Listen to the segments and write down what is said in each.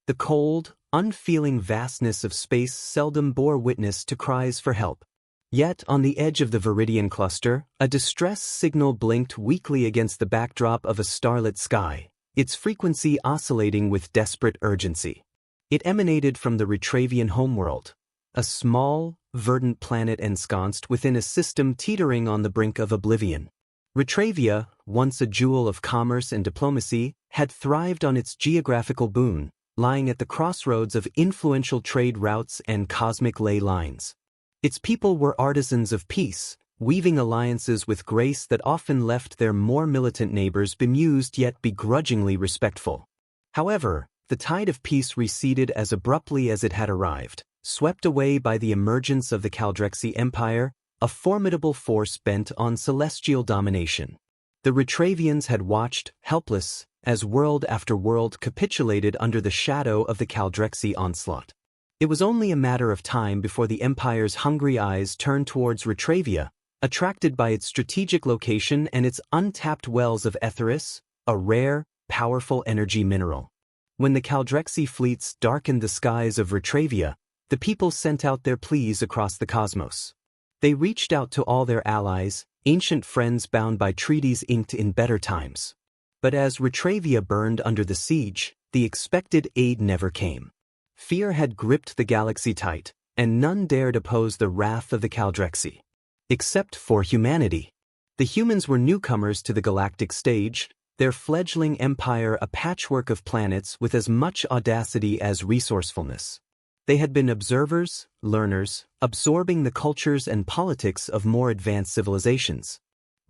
The cold, unfeeling vastness of space seldom bore witness to cries for help. Yet, on the edge of the Viridian cluster, a distress signal blinked weakly against the backdrop of a starlit sky, its frequency oscillating with desperate urgency. It emanated from the Retravian homeworld, a small, verdant planet ensconced within a system teetering on the brink of oblivion. Retravia, once a jewel of commerce and diplomacy, had thrived on its geographical boon, lying at the crossroads of influential trade routes and cosmic ley lines. Its people were artisans of peace, weaving alliances with grace that often left their more militant neighbors bemused yet begrudgingly respectful. However, the tide of peace receded as abruptly as it had arrived, swept away by the emergence of the Caldrexi Empire, a formidable force bent on celestial domination. The Retravians had watched, helpless, as world after world capitulated under the shadow of the Caldrexi onslaught. It was only a matter of time before the Empire's hungry eyes turned towards Retravia, attracted by its strategic location and its untapped wells of Etheris, a rare, powerful energy mineral. When the Caldrexi fleets darkened the skies of Retravia, the people sent out their pleas across the cosmos. They reached out to all their allies, ancient friends bound by treaties inked in better times. But as Retravia burned under the siege, the expected aid never came. Fear had gripped the galaxy tight, and none dared oppose the wrath of the Caldrexi. Except for humanity. The humans were newcomers to the galactic stage, their fledgling empire a patchwork of planets with as much audacity as resourcefulness. They had been observers, learners, absorbing the cultures and politics of more advanced civilizations.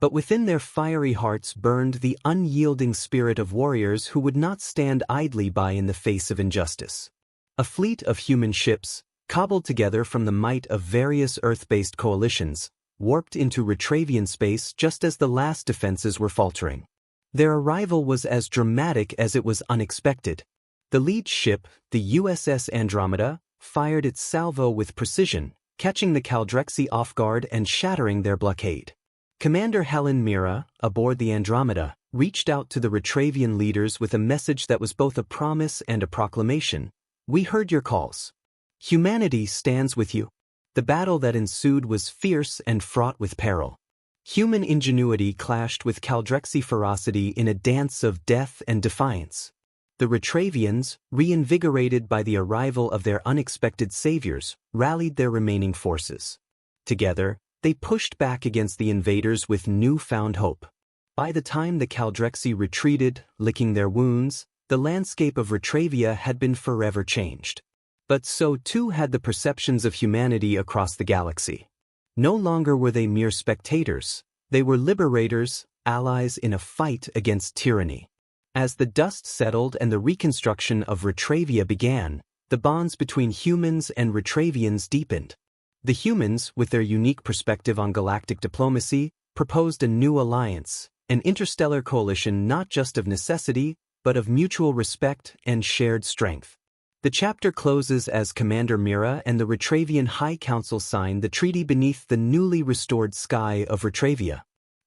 But within their fiery hearts burned the unyielding spirit of warriors who would not stand idly by in the face of injustice. A fleet of human ships, cobbled together from the might of various Earth-based coalitions, warped into Retravian space just as the last defenses were faltering. Their arrival was as dramatic as it was unexpected. The lead ship, the USS Andromeda, fired its salvo with precision, catching the Caldrexi off guard and shattering their blockade. Commander Helen Mira, aboard the Andromeda, reached out to the Retravian leaders with a message that was both a promise and a proclamation. "We heard your calls. Humanity stands with you." The battle that ensued was fierce and fraught with peril. Human ingenuity clashed with Caldrexi ferocity in a dance of death and defiance. The Retravians, reinvigorated by the arrival of their unexpected saviors, rallied their remaining forces. Together, they pushed back against the invaders with newfound hope. By the time the Caldrexi retreated, licking their wounds, the landscape of Retravia had been forever changed. But so too had the perceptions of humanity across the galaxy. No longer were they mere spectators, they were liberators, allies in a fight against tyranny. As the dust settled and the reconstruction of Retravia began, the bonds between humans and Retravians deepened. The humans, with their unique perspective on galactic diplomacy, proposed a new alliance, an interstellar coalition not just of necessity, but of mutual respect and shared strength. The chapter closes as Commander Mira and the Retravian High Council sign the treaty beneath the newly restored sky of Retravia.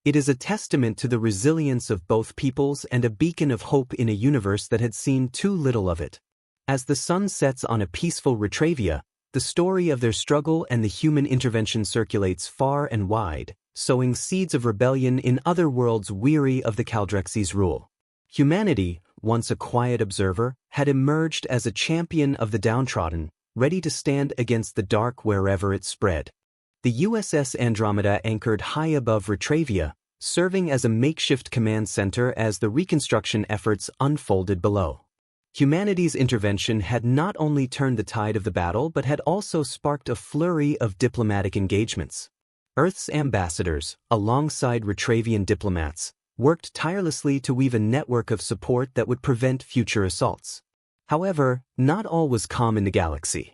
It is a testament to the resilience of both peoples and a beacon of hope in a universe that had seen too little of it. As the sun sets on a peaceful Retravia, the story of their struggle and the human intervention circulates far and wide, sowing seeds of rebellion in other worlds weary of the Caldrexi's rule. Humanity, once a quiet observer, had emerged as a champion of the downtrodden, ready to stand against the dark wherever it spread. The USS Andromeda anchored high above Retravia, serving as a makeshift command center as the reconstruction efforts unfolded below. Humanity's intervention had not only turned the tide of the battle but had also sparked a flurry of diplomatic engagements. Earth's ambassadors, alongside Retravian diplomats, worked tirelessly to weave a network of support that would prevent future assaults. However, not all was calm in the galaxy.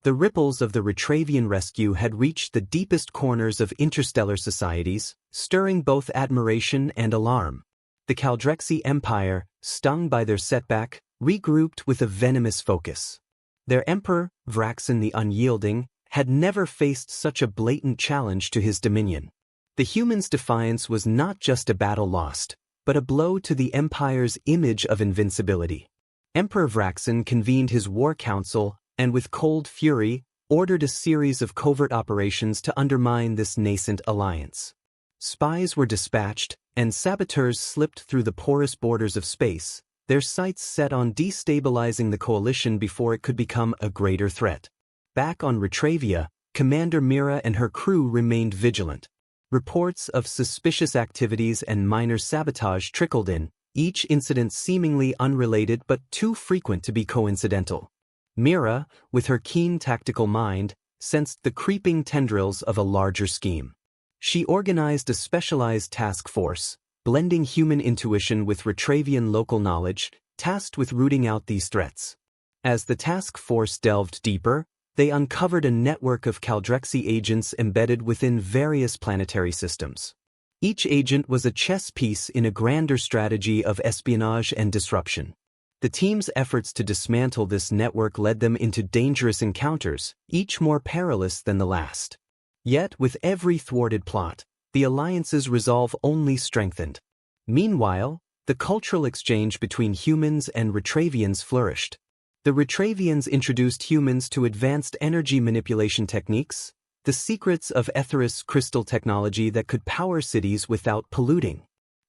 The ripples of the Retravian rescue had reached the deepest corners of interstellar societies, stirring both admiration and alarm. The Caldrexi Empire, stung by their setback, regrouped with a venomous focus. Their emperor, Vraxin the Unyielding, had never faced such a blatant challenge to his dominion. The humans' defiance was not just a battle lost, but a blow to the Empire's image of invincibility. Emperor Vraxin convened his war council and with cold fury, ordered a series of covert operations to undermine this nascent alliance. Spies were dispatched, and saboteurs slipped through the porous borders of space, their sights set on destabilizing the coalition before it could become a greater threat. Back on Retravia, Commander Mira and her crew remained vigilant. Reports of suspicious activities and minor sabotage trickled in, each incident seemingly unrelated but too frequent to be coincidental. Mira, with her keen tactical mind, sensed the creeping tendrils of a larger scheme. She organized a specialized task force, blending human intuition with Retravian local knowledge, tasked with rooting out these threats. As the task force delved deeper, they uncovered a network of Caldrexi agents embedded within various planetary systems. Each agent was a chess piece in a grander strategy of espionage and disruption. The team's efforts to dismantle this network led them into dangerous encounters, each more perilous than the last. Yet, with every thwarted plot, the alliance's resolve only strengthened. Meanwhile, the cultural exchange between humans and Retravians flourished. The Retravians introduced humans to advanced energy manipulation techniques, the secrets of Aetheris crystal technology that could power cities without polluting.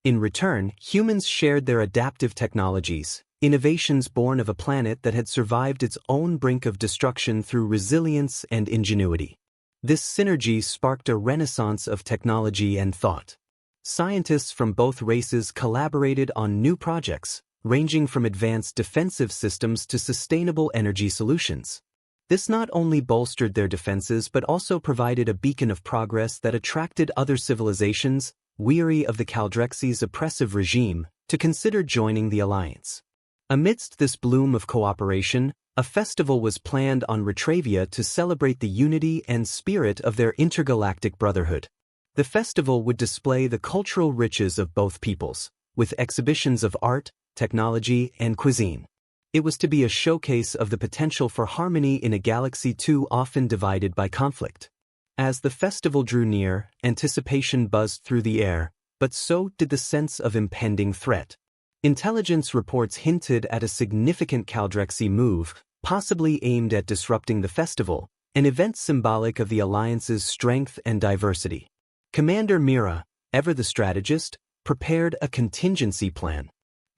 In return, humans shared their adaptive technologies, innovations born of a planet that had survived its own brink of destruction through resilience and ingenuity. This synergy sparked a renaissance of technology and thought. Scientists from both races collaborated on new projects, ranging from advanced defensive systems to sustainable energy solutions. This not only bolstered their defenses but also provided a beacon of progress that attracted other civilizations, weary of the Caldrexi's oppressive regime, to consider joining the alliance. Amidst this bloom of cooperation, a festival was planned on Retravia to celebrate the unity and spirit of their intergalactic brotherhood. The festival would display the cultural riches of both peoples, with exhibitions of art, technology, and cuisine. It was to be a showcase of the potential for harmony in a galaxy too often divided by conflict. As the festival drew near, anticipation buzzed through the air, but so did the sense of impending threat. Intelligence reports hinted at a significant Caldrexi move, possibly aimed at disrupting the festival, an event symbolic of the Alliance's strength and diversity. Commander Mira, ever the strategist, prepared a contingency plan.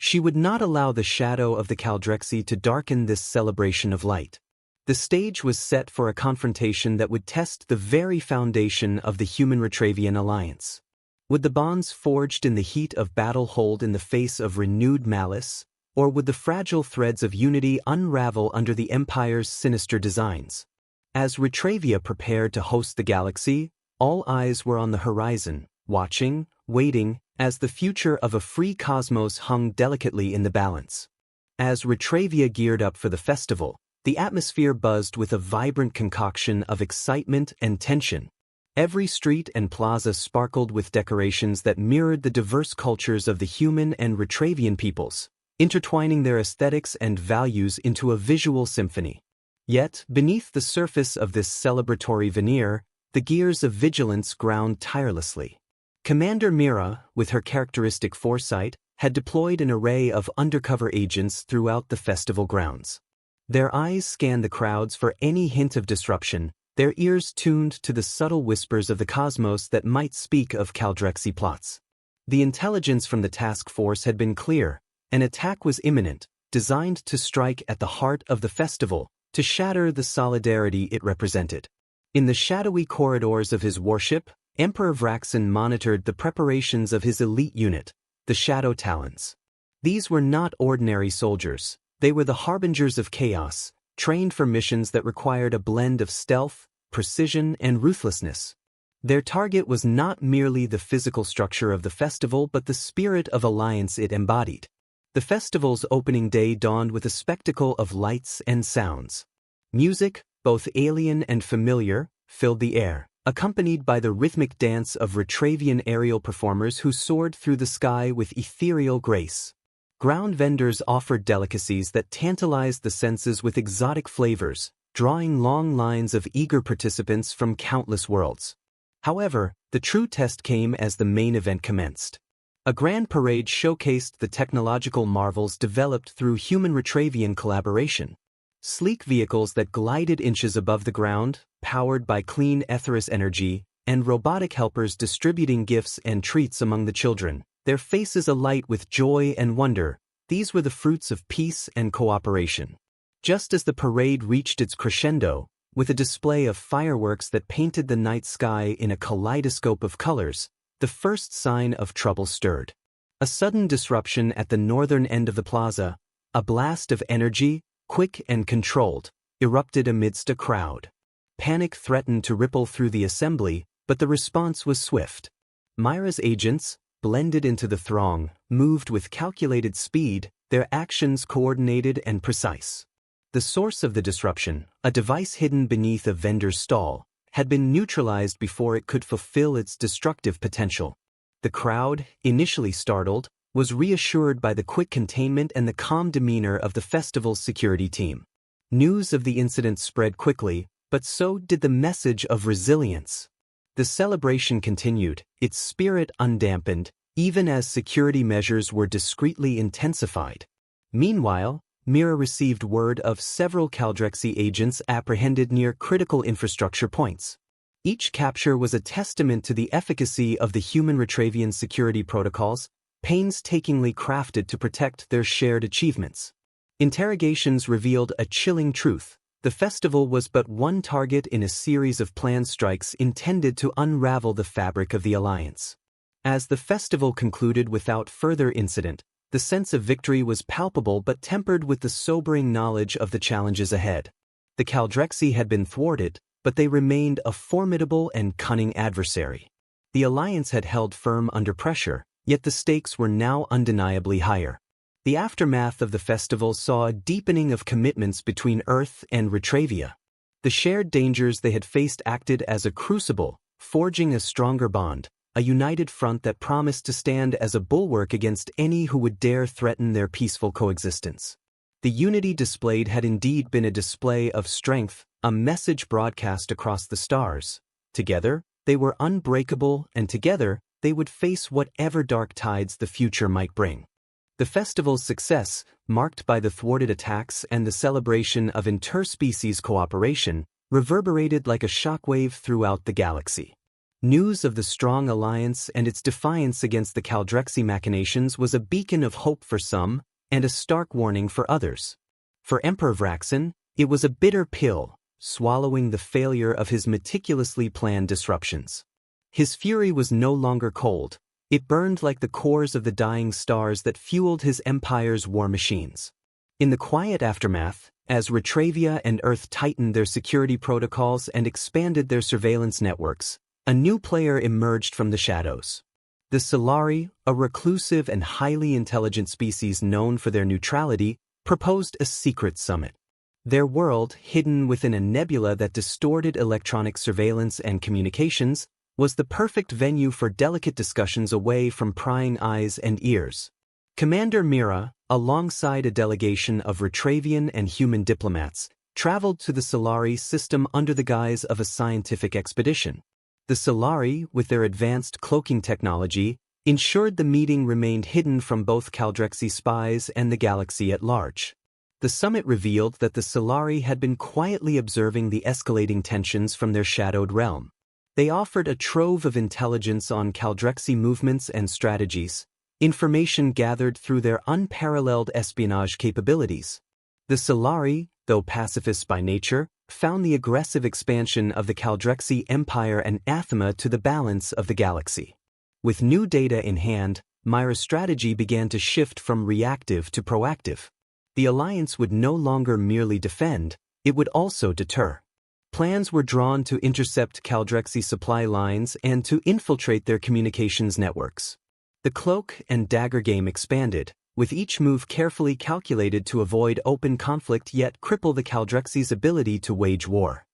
She would not allow the shadow of the Caldrexi to darken this celebration of light. The stage was set for a confrontation that would test the very foundation of the human-Retravian alliance. Would the bonds forged in the heat of battle hold in the face of renewed malice, or would the fragile threads of unity unravel under the Empire's sinister designs? As Retravia prepared to host the galaxy, all eyes were on the horizon, watching, waiting, as the future of a free cosmos hung delicately in the balance. As Retravia geared up for the festival, the atmosphere buzzed with a vibrant concoction of excitement and tension. Every street and plaza sparkled with decorations that mirrored the diverse cultures of the human and Retravian peoples, intertwining their aesthetics and values into a visual symphony. Yet, beneath the surface of this celebratory veneer, the gears of vigilance ground tirelessly. Commander Mira, with her characteristic foresight, had deployed an array of undercover agents throughout the festival grounds. Their eyes scanned the crowds for any hint of disruption, their ears tuned to the subtle whispers of the cosmos that might speak of Caldrexi plots. The intelligence from the task force had been clear. An attack was imminent, designed to strike at the heart of the festival, to shatter the solidarity it represented. In the shadowy corridors of his warship, Emperor Vraxin monitored the preparations of his elite unit, the Shadow Talons. These were not ordinary soldiers, they were the harbingers of chaos, trained for missions that required a blend of stealth, precision, and ruthlessness. Their target was not merely the physical structure of the festival but the spirit of alliance it embodied. The festival's opening day dawned with a spectacle of lights and sounds. Music, both alien and familiar, filled the air, accompanied by the rhythmic dance of Retravian aerial performers who soared through the sky with ethereal grace. Ground vendors offered delicacies that tantalized the senses with exotic flavors, drawing long lines of eager participants from countless worlds. However, the true test came as the main event commenced. A grand parade showcased the technological marvels developed through human-Retravian collaboration. Sleek vehicles that glided inches above the ground, powered by clean etheric energy, and robotic helpers distributing gifts and treats among the children, their faces alight with joy and wonder. These were the fruits of peace and cooperation. Just as the parade reached its crescendo, with a display of fireworks that painted the night sky in a kaleidoscope of colors, the first sign of trouble stirred. A sudden disruption at the northern end of the plaza, a blast of energy, quick and controlled, erupted amidst a crowd. Panic threatened to ripple through the assembly, but the response was swift. Myra's agents, blended into the throng, moved with calculated speed, their actions coordinated and precise. The source of the disruption, a device hidden beneath a vendor's stall, had been neutralized before it could fulfill its destructive potential. The crowd, initially startled, was reassured by the quick containment and the calm demeanor of the festival's security team. News of the incident spread quickly, but so did the message of resilience. The celebration continued, its spirit undampened, even as security measures were discreetly intensified. Meanwhile, Mira received word of several Caldrexy agents apprehended near critical infrastructure points. Each capture was a testament to the efficacy of the human-Retravian security protocols, painstakingly crafted to protect their shared achievements. Interrogations revealed a chilling truth. The festival was but one target in a series of planned strikes intended to unravel the fabric of the alliance. As the festival concluded without further incident, the sense of victory was palpable but tempered with the sobering knowledge of the challenges ahead. The Caldrexy had been thwarted, but they remained a formidable and cunning adversary. The alliance had held firm under pressure, yet the stakes were now undeniably higher. The aftermath of the festival saw a deepening of commitments between Earth and Retravia. The shared dangers they had faced acted as a crucible, forging a stronger bond, a united front that promised to stand as a bulwark against any who would dare threaten their peaceful coexistence. The unity displayed had indeed been a display of strength, a message broadcast across the stars. Together, they were unbreakable, and together, they would face whatever dark tides the future might bring. The festival's success, marked by the thwarted attacks and the celebration of interspecies cooperation, reverberated like a shockwave throughout the galaxy. News of the strong alliance and its defiance against the Caldrexy machinations was a beacon of hope for some, and a stark warning for others. For Emperor Vraxen, it was a bitter pill, swallowing the failure of his meticulously planned disruptions. His fury was no longer cold, it burned like the cores of the dying stars that fueled his empire's war machines. In the quiet aftermath, as Retravia and Earth tightened their security protocols and expanded their surveillance networks, a new player emerged from the shadows. The Solari, a reclusive and highly intelligent species known for their neutrality, proposed a secret summit. Their world, hidden within a nebula that distorted electronic surveillance and communications, was the perfect venue for delicate discussions away from prying eyes and ears. Commander Mira, alongside a delegation of Retravian and human diplomats, traveled to the Solari system under the guise of a scientific expedition. The Solari, with their advanced cloaking technology, ensured the meeting remained hidden from both Caldrexy spies and the galaxy at large. The summit revealed that the Solari had been quietly observing the escalating tensions from their shadowed realm. They offered a trove of intelligence on Caldrexy movements and strategies, information gathered through their unparalleled espionage capabilities. The Solari, though pacifists by nature, found the aggressive expansion of the Caldrexy Empire an anathema to the balance of the galaxy. With new data in hand, Myra's strategy began to shift from reactive to proactive. The alliance would no longer merely defend, it would also deter. Plans were drawn to intercept Caldrexy supply lines and to infiltrate their communications networks. The cloak and dagger game expanded, with each move carefully calculated to avoid open conflict yet cripple the Caldrexy's ability to wage war.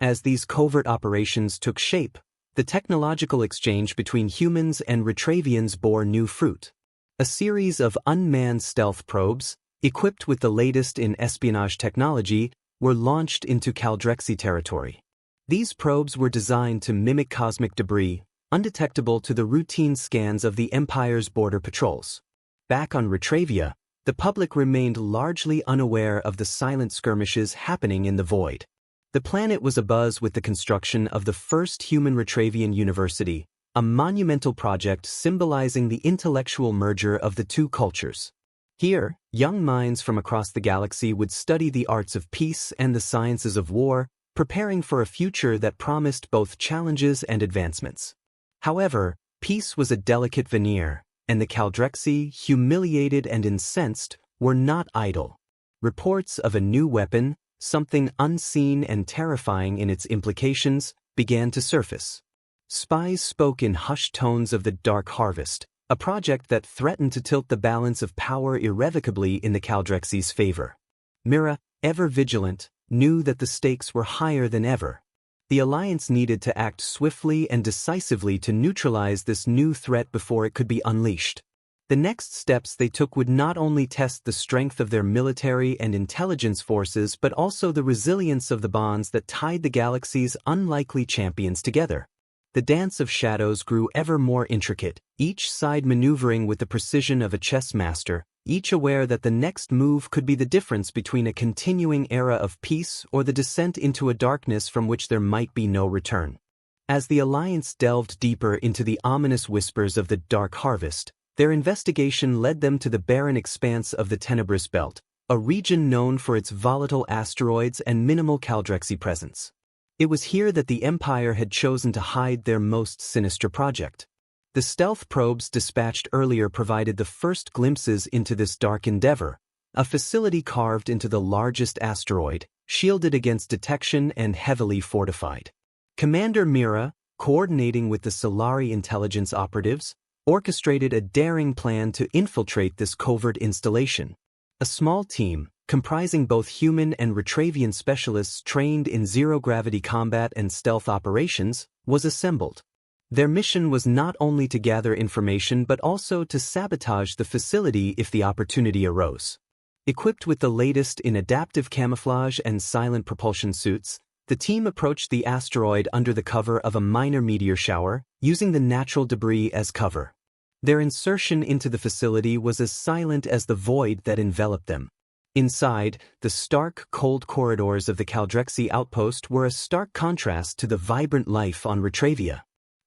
As these covert operations took shape, the technological exchange between humans and Retravians bore new fruit. A series of unmanned stealth probes, equipped with the latest in espionage technology, were launched into Caldrexy territory. These probes were designed to mimic cosmic debris, undetectable to the routine scans of the Empire's border patrols. Back on Retravia, the public remained largely unaware of the silent skirmishes happening in the void. The planet was abuzz with the construction of the first human Retravian university, a monumental project symbolizing the intellectual merger of the two cultures. Here, young minds from across the galaxy would study the arts of peace and the sciences of war, preparing for a future that promised both challenges and advancements. However, peace was a delicate veneer, and the Caldrexi, humiliated and incensed, were not idle. Reports of a new weapon, something unseen and terrifying in its implications, began to surface. Spies spoke in hushed tones of the Dark Harvest, a project that threatened to tilt the balance of power irrevocably in the Caldrexi's favor. Mira, ever vigilant, knew that the stakes were higher than ever. The Alliance needed to act swiftly and decisively to neutralize this new threat before it could be unleashed. The next steps they took would not only test the strength of their military and intelligence forces but also the resilience of the bonds that tied the galaxy's unlikely champions together. The dance of shadows grew ever more intricate, each side maneuvering with the precision of a chess master, each aware that the next move could be the difference between a continuing era of peace or the descent into a darkness from which there might be no return. As the Alliance delved deeper into the ominous whispers of the Dark Harvest, their investigation led them to the barren expanse of the Tenebrous Belt, a region known for its volatile asteroids and minimal Caldrexi presence. It was here that the Empire had chosen to hide their most sinister project. The stealth probes dispatched earlier provided the first glimpses into this dark endeavor, a facility carved into the largest asteroid, shielded against detection and heavily fortified. Commander Mira, coordinating with the Solari intelligence operatives, orchestrated a daring plan to infiltrate this covert installation. A small team, comprising both human and Retravian specialists trained in zero-gravity combat and stealth operations, was assembled. Their mission was not only to gather information but also to sabotage the facility if the opportunity arose. Equipped with the latest in adaptive camouflage and silent propulsion suits, the team approached the asteroid under the cover of a minor meteor shower, using the natural debris as cover. Their insertion into the facility was as silent as the void that enveloped them. Inside, the stark, cold corridors of the Caldrexi outpost were a stark contrast to the vibrant life on Retravia.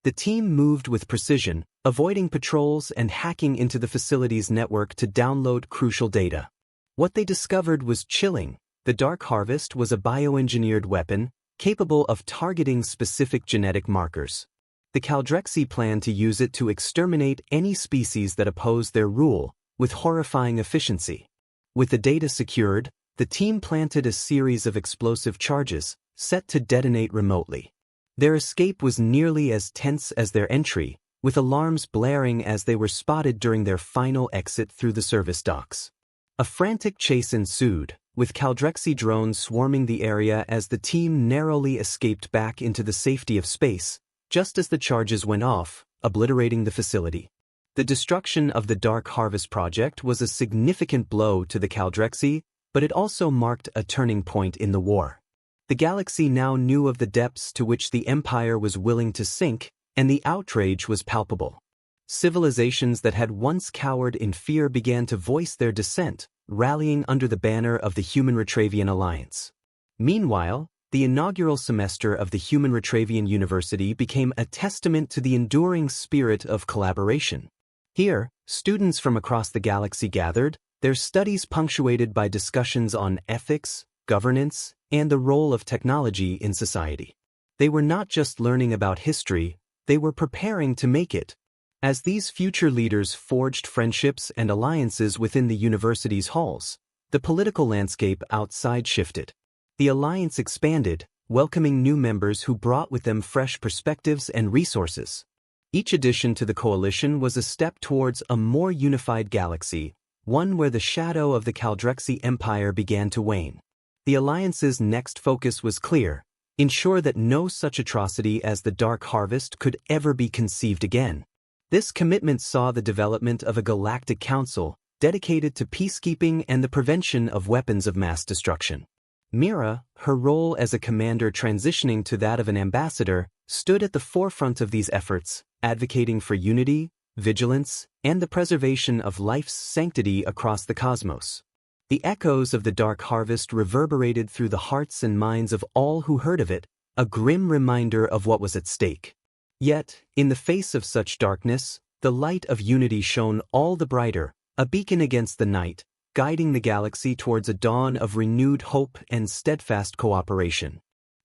The team moved with precision, avoiding patrols and hacking into the facility's network to download crucial data. What they discovered was chilling. The Dark Harvest was a bioengineered weapon, capable of targeting specific genetic markers. The Caldrexi planned to use it to exterminate any species that opposed their rule, with horrifying efficiency. With the data secured, the team planted a series of explosive charges, set to detonate remotely. Their escape was nearly as tense as their entry, with alarms blaring as they were spotted during their final exit through the service docks. A frantic chase ensued, with Caldrexi drones swarming the area as the team narrowly escaped back into the safety of space, just as the charges went off, obliterating the facility. The destruction of the Dark Harvest project was a significant blow to the Caldrexi, but it also marked a turning point in the war. The galaxy now knew of the depths to which the Empire was willing to sink, and the outrage was palpable. Civilizations that had once cowered in fear began to voice their dissent, rallying under the banner of the Human Retravian Alliance. Meanwhile, the inaugural semester of the Human Retravian University became a testament to the enduring spirit of collaboration. Here, students from across the galaxy gathered, their studies punctuated by discussions on ethics, governance, and the role of technology in society. They were not just learning about history, they were preparing to make it. As these future leaders forged friendships and alliances within the university's halls, the political landscape outside shifted. The alliance expanded, welcoming new members who brought with them fresh perspectives and resources. Each addition to the coalition was a step towards a more unified galaxy, one where the shadow of the Caldrexi Empire began to wane. The Alliance's next focus was clear: ensure that no such atrocity as the Dark Harvest could ever be conceived again. This commitment saw the development of a galactic council dedicated to peacekeeping and the prevention of weapons of mass destruction. Mira, her role as a commander transitioning to that of an ambassador, stood at the forefront of these efforts, advocating for unity, vigilance, and the preservation of life's sanctity across the cosmos. The echoes of the Dark Harvest reverberated through the hearts and minds of all who heard of it, a grim reminder of what was at stake. Yet, in the face of such darkness, the light of unity shone all the brighter, a beacon against the night, guiding the galaxy towards a dawn of renewed hope and steadfast cooperation.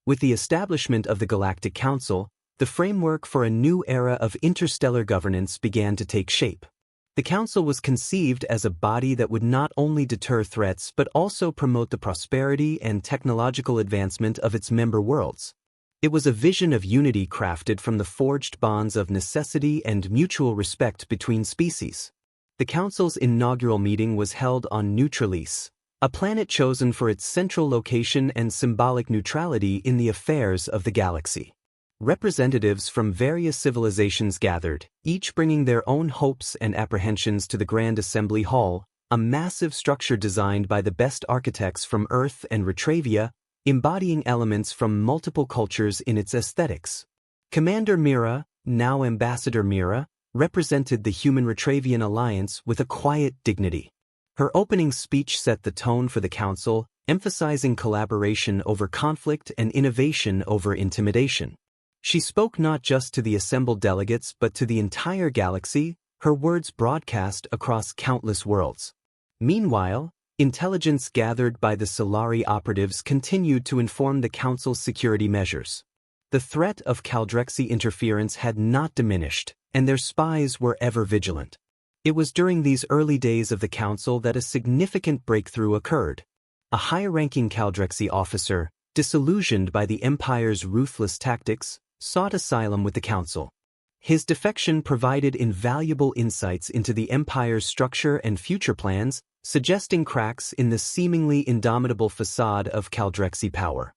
With the establishment of the Galactic Council, the framework for a new era of interstellar governance began to take shape. The Council was conceived as a body that would not only deter threats but also promote the prosperity and technological advancement of its member worlds. It was a vision of unity crafted from the forged bonds of necessity and mutual respect between species. The Council's inaugural meeting was held on Neutralis, a planet chosen for its central location and symbolic neutrality in the affairs of the galaxy. Representatives from various civilizations gathered, each bringing their own hopes and apprehensions to the Grand Assembly Hall, a massive structure designed by the best architects from Earth and Retravia, embodying elements from multiple cultures in its aesthetics. Commander Mira, now Ambassador Mira, represented the Human-Retravian Alliance with a quiet dignity. Her opening speech set the tone for the Council, emphasizing collaboration over conflict and innovation over intimidation. She spoke not just to the assembled delegates but to the entire galaxy, her words broadcast across countless worlds. Meanwhile, intelligence gathered by the Solari operatives continued to inform the Council's security measures. The threat of Caldrexy interference had not diminished, and their spies were ever vigilant. It was during these early days of the Council that a significant breakthrough occurred. A high-ranking Caldrexy officer, disillusioned by the Empire's ruthless tactics, sought asylum with the Council. His defection provided invaluable insights into the Empire's structure and future plans, suggesting cracks in the seemingly indomitable facade of Caldrexy power.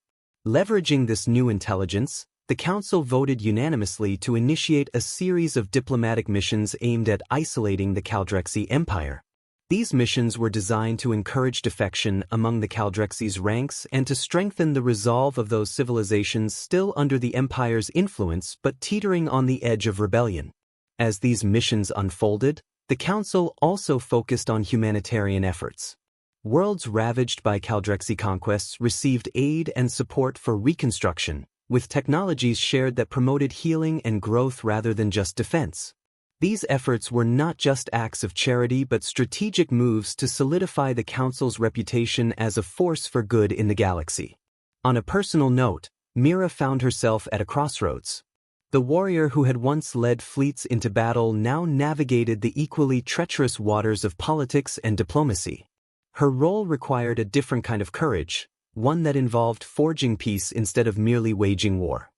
Leveraging this new intelligence, the Council voted unanimously to initiate a series of diplomatic missions aimed at isolating the Caldrexy Empire. These missions were designed to encourage defection among the Caldrexy's ranks and to strengthen the resolve of those civilizations still under the Empire's influence but teetering on the edge of rebellion. As these missions unfolded, the Council also focused on humanitarian efforts. Worlds ravaged by Caldrexy conquests received aid and support for reconstruction, with technologies shared that promoted healing and growth rather than just defense. These efforts were not just acts of charity but strategic moves to solidify the Council's reputation as a force for good in the galaxy. On a personal note, Mira found herself at a crossroads. The warrior who had once led fleets into battle now navigated the equally treacherous waters of politics and diplomacy. Her role required a different kind of courage, one that involved forging peace instead of merely waging war.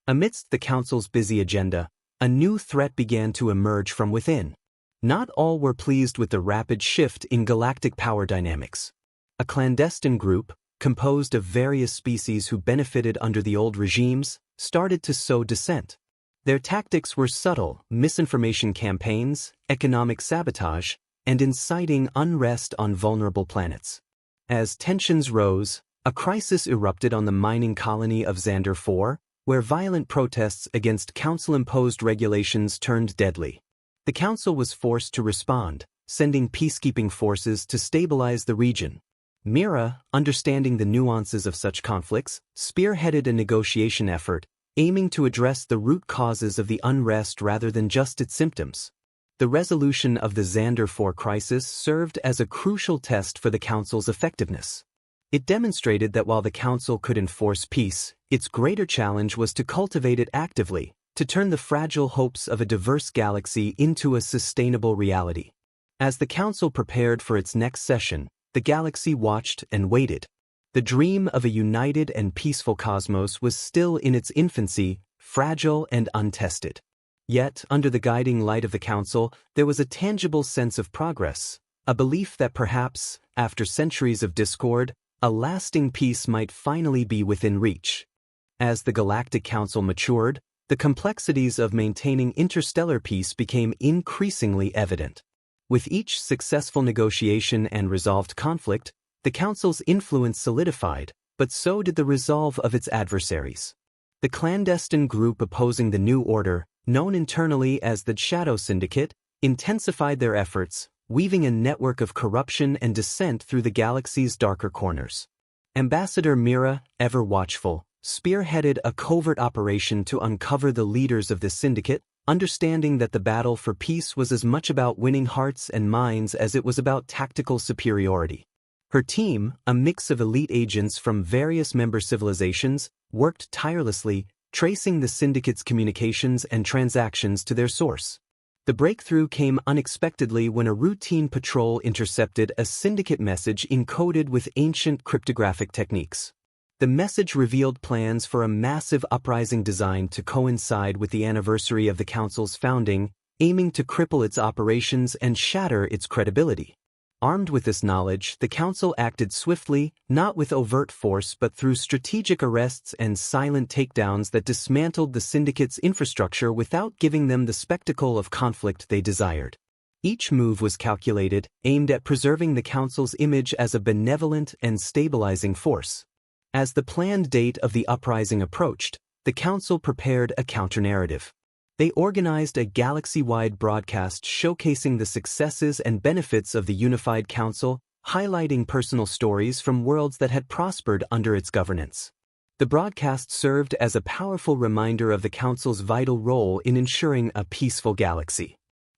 Amidst the Council's busy agenda, a new threat began to emerge from within. Not all were pleased with the rapid shift in galactic power dynamics. A clandestine group, composed of various species who benefited under the old regimes, started to sow dissent. Their tactics were subtle: misinformation campaigns, economic sabotage, and inciting unrest on vulnerable planets. As tensions rose, a crisis erupted on the mining colony of Xander 4, where violent protests against Council-imposed regulations turned deadly. The Council was forced to respond, sending peacekeeping forces to stabilize the region. Mira, understanding the nuances of such conflicts, spearheaded a negotiation effort, aiming to address the root causes of the unrest rather than just its symptoms. The resolution of the Xander 4 crisis served as a crucial test for the Council's effectiveness. It demonstrated that while the Council could enforce peace, its greater challenge was to cultivate it actively, to turn the fragile hopes of a diverse galaxy into a sustainable reality. As the Council prepared for its next session, the galaxy watched and waited. The dream of a united and peaceful cosmos was still in its infancy, fragile and untested. Yet, under the guiding light of the Council, there was a tangible sense of progress, a belief that perhaps, after centuries of discord, a lasting peace might finally be within reach. As the Galactic Council matured, the complexities of maintaining interstellar peace became increasingly evident. With each successful negotiation and resolved conflict, the Council's influence solidified, but so did the resolve of its adversaries. The clandestine group opposing the new order, known internally as the Shadow Syndicate, intensified their efforts, weaving a network of corruption and dissent through the galaxy's darker corners. Ambassador Mira, ever watchful, spearheaded a covert operation to uncover the leaders of this syndicate, understanding that the battle for peace was as much about winning hearts and minds as it was about tactical superiority. Her team, a mix of elite agents from various member civilizations, worked tirelessly, tracing the syndicate's communications and transactions to their source. The breakthrough came unexpectedly when a routine patrol intercepted a syndicate message encoded with ancient cryptographic techniques. The message revealed plans for a massive uprising designed to coincide with the anniversary of the Council's founding, aiming to cripple its operations and shatter its credibility. Armed with this knowledge, the Council acted swiftly, not with overt force but through strategic arrests and silent takedowns that dismantled the syndicate's infrastructure without giving them the spectacle of conflict they desired. Each move was calculated, aimed at preserving the Council's image as a benevolent and stabilizing force. As the planned date of the uprising approached, the Council prepared a counter-narrative. They organized a galaxy-wide broadcast showcasing the successes and benefits of the unified council, highlighting personal stories from worlds that had prospered under its governance. The broadcast served as a powerful reminder of the council's vital role in ensuring a peaceful galaxy.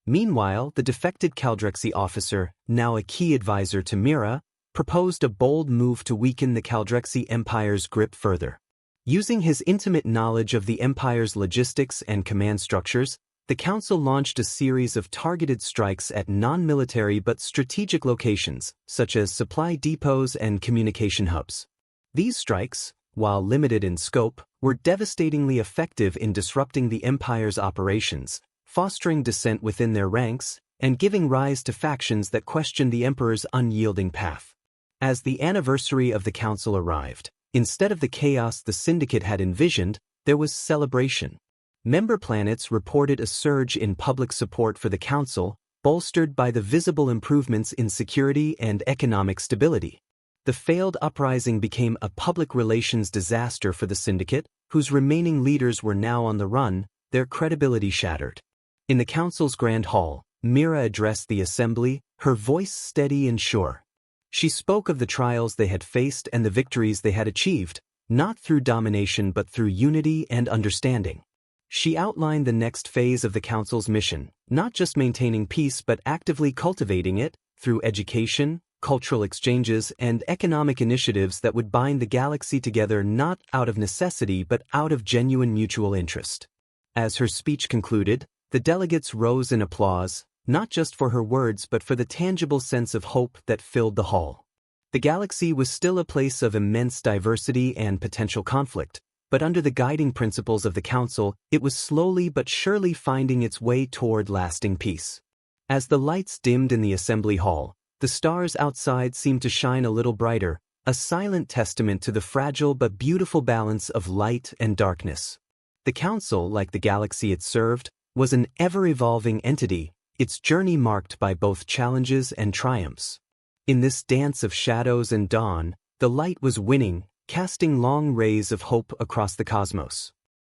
Meanwhile, the defected Caldrexy officer, now a key advisor to Mira, proposed a bold move to weaken the Caldrexy Empire's grip further. Using his intimate knowledge of the Empire's logistics and command structures, the Council launched a series of targeted strikes at non-military but strategic locations, such as supply depots and communication hubs. These strikes, while limited in scope, were devastatingly effective in disrupting the Empire's operations, fostering dissent within their ranks, and giving rise to factions that questioned the Emperor's unyielding path. As the anniversary of the Council arrived, instead of the chaos the Syndicate had envisioned, there was celebration. Member planets reported a surge in public support for the Council, bolstered by the visible improvements in security and economic stability. The failed uprising became a public relations disaster for the Syndicate, whose remaining leaders were now on the run, their credibility shattered. In the Council's Grand Hall, Mira addressed the Assembly, her voice steady and sure. She spoke of the trials they had faced and the victories they had achieved, not through domination but through unity and understanding. She outlined the next phase of the Council's mission, not just maintaining peace but actively cultivating it, through education, cultural exchanges, and economic initiatives that would bind the galaxy together not out of necessity but out of genuine mutual interest. As her speech concluded, the delegates rose in applause, not just for her words but for the tangible sense of hope that filled the hall. The galaxy was still a place of immense diversity and potential conflict, but under the guiding principles of the Council, it was slowly but surely finding its way toward lasting peace. As the lights dimmed in the Assembly Hall, the stars outside seemed to shine a little brighter, a silent testament to the fragile but beautiful balance of light and darkness. The Council, like the galaxy it served, was an ever-evolving entity, its journey marked by both challenges and triumphs. In this dance of shadows and dawn, the light was winning, casting long rays of hope across the cosmos.